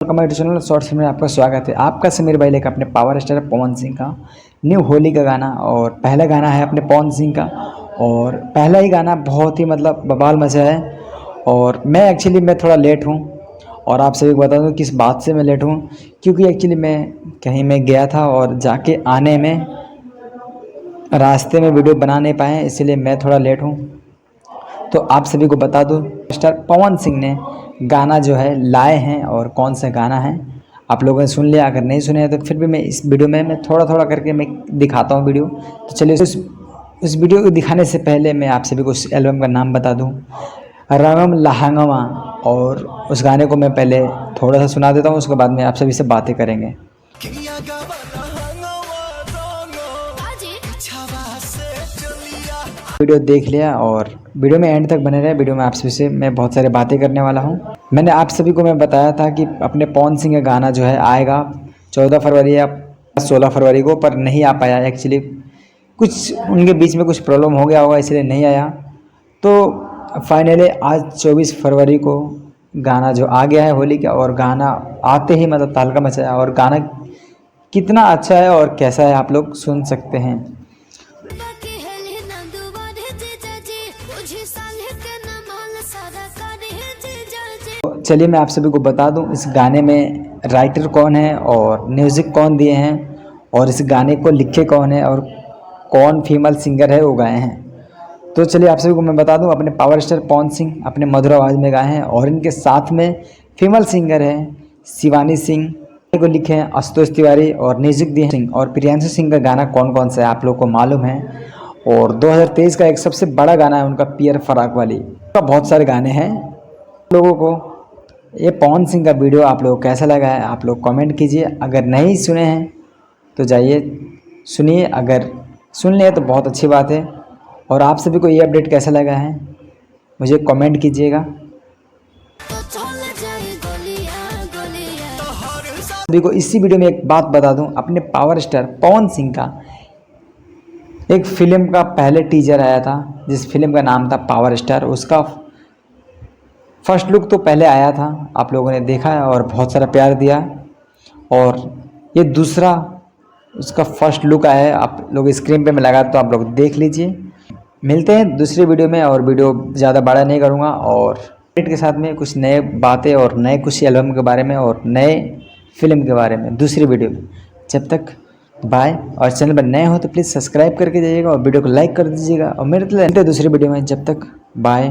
Comedy channel shorts में आपका स्वागत है। आपका समीर भाई लेकर अपने पावर स्टार पवन सिंह का न्यू होली का गाना, और पहला गाना है अपने पवन सिंह का। और पहला ही गाना बहुत ही मतलब बवाल मचा है। और मैं थोड़ा लेट हूँ, और आप सभी को बता दूँ किस बात से मैं लेट हूँ। क्योंकि एक्चुअली मैं गया था और जाके आने में रास्ते में वीडियो बना नहीं पाए, इसलिए मैं थोड़ा लेट हूँ। तो आप सभी को बता दूं स्टार पवन सिंह ने गाना जो है लाए हैं, और कौन सा गाना है आप लोगों ने सुन लिया। अगर नहीं सुने हैं तो फिर भी मैं इस वीडियो में मैं थोड़ा थोड़ा करके मैं दिखाता हूँ वीडियो। तो चलिए उस वीडियो को दिखाने से पहले मैं आप सभी को उस एल्बम का नाम बता दूँ, रंगम लहंगवा। और उस गाने को मैं पहले थोड़ा सा सुना देता हूँ, उसके बाद में आप सभी से बातें करेंगे। वीडियो देख लिया और वीडियो में एंड तक बने रहे। वीडियो में आप सभी से मैं बहुत सारी बातें करने वाला हूं। मैंने आप सभी को मैं बताया था कि अपने पवन सिंह का गाना जो है आएगा 14 फरवरी या 16 फरवरी को, पर नहीं आ पाया। एक्चुअली कुछ उनके बीच में कुछ प्रॉब्लम हो गया होगा, इसलिए नहीं आया। तो फाइनली आज 24 फरवरी को गाना जो आ गया है होली का, और गाना आते ही मतलब तहलका मचाया। और गाना कितना अच्छा है और कैसा है आप लोग सुन सकते हैं। चलिए मैं आप सभी को बता दूं इस गाने में राइटर कौन है और म्यूज़िक कौन दिए हैं, और इस गाने को लिखे कौन है, और कौन फीमेल सिंगर है वो गाए हैं। तो चलिए आप सभी को मैं बता दूं अपने पावर स्टार पवन सिंह अपने मधुर आवाज़ में गाए हैं, और इनके साथ में फीमेल सिंगर है शिवानी सिंह को लिखे हैं आशुतोष तिवारी, और म्यूज़िक दिए सिंह और प्रियांशु सिंह का गाना कौन कौन सा है आप लोग को मालूम है। और 2023 का एक सबसे बड़ा गाना है उनका पियर फराक वाली का। बहुत सारे गाने हैं लोगों को। ये पवन सिंह का वीडियो आप लोग कैसा लगा है आप लोग कमेंट कीजिए। अगर नहीं सुने हैं तो जाइए सुनिए, अगर सुन लिए तो बहुत अच्छी बात है। और आप सभी को ये अपडेट कैसा लगा है मुझे कमेंट कीजिएगा। सभी को इसी वीडियो में एक बात बता दूं, अपने पावर स्टार पवन सिंह का एक फिल्म का पहले टीजर आया था, जिस फिल्म का नाम था पावर स्टार। उसका फर्स्ट लुक तो पहले आया था, आप लोगों ने देखा है और बहुत सारा प्यार दिया। और ये दूसरा उसका फर्स्ट लुक आया है, आप लोग स्क्रीन पे मैं लगा तो आप लोग देख लीजिए। मिलते हैं दूसरी वीडियो में, और वीडियो ज़्यादा बड़ा नहीं करूँगा, और के साथ में कुछ नए बातें और नए कुछ एल्बम के बारे में और नए फिल्म के बारे में दूसरी वीडियो में। जब तक बाय। और चैनल पर नए हो तो प्लीज़ सब्सक्राइब करके जाइएगा और वीडियो को लाइक कर दीजिएगा। और मेरे तो दूसरी वीडियो में, जब तक बाय।